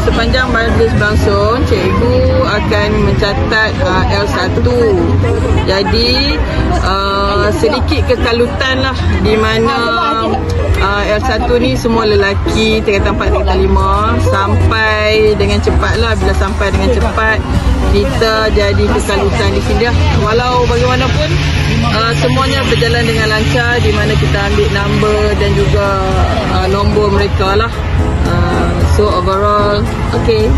Sepanjang majlis berlangsung, cikgu akan mencatat L1. Jadi sedikit kekalutan lah, di mana L1 ni semua lelaki tingkatan 4, tingkatan 5. Sampai dengan cepat lah. Bila sampai dengan cepat, kita jadi kekalutan di sini lah. Walau bagaimanapun semuanya berjalan dengan lancar, di mana kita ambil number dan juga nombor mereka lah. So overall, okay.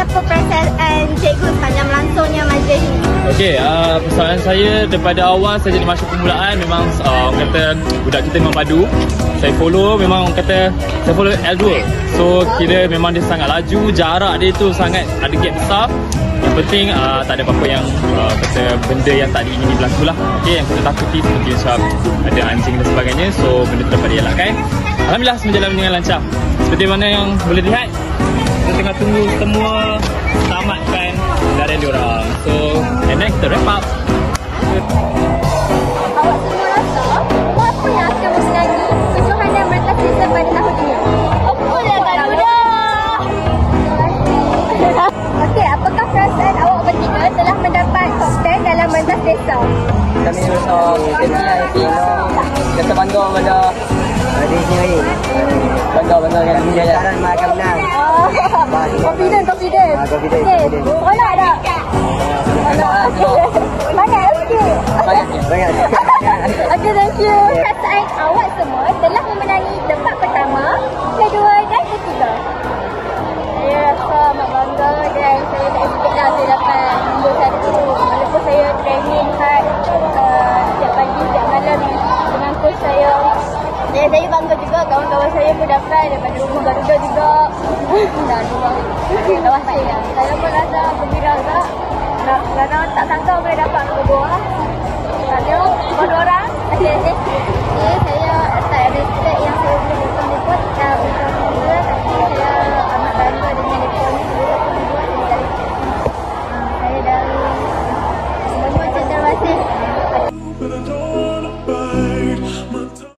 Apa perasaan cikgu sepanjang berlangsungnya majlis ini? Okey, persoalan saya daripada awal saja di masa permulaan memang orang kata budak kita memang padu. Saya follow, memang orang kata saya follow L2. So kira memang dia sangat laju, jarak dia tu sangat ada gap besar. Yang penting tak ada apa-apa yang kata benda yang tak diingini berlaku lah. Okey, yang kita takuti seperti macam ada anjing dan sebagainya. So benda tu dapat dielakkan. Alhamdulillah berjalan dengan lancar. Seperti mana yang boleh lihat, kita tengah tunggu semua tamatkan dari diorang. So, and then kita wrap up. Awak semua rasa, apa yang akan mengenai kejohanan mereka sisa pada tahun ini? Apa yang Garuda? Okey, apakah perasaan awak bertiga telah mendapat top 10 dalam pentas desa? Kami kita bangga pada diri ni. Bangga dengan diri saya. Saran makan menang. Confident. Okey, boleh tak? Banyak sikit. Banyak. Okey, thank you. Perasaan awak semua telah memenangi tempat pertama, kedua dan ketiga. Saya rasa amat bangga dan saya tak expect lah saya dapat nombor 1. Walaupun saya training hard setiap pagi, setiap malam dengan coach saya. Dan saya bangga juga kawan-kawan saya pun dapat daripada rumah Garuda juga. Dan kawan saya. Saya pun rasa gembira juga. Kerana tak sangka boleh dapat nombor 2 lah. Ada 2 orang. Okay.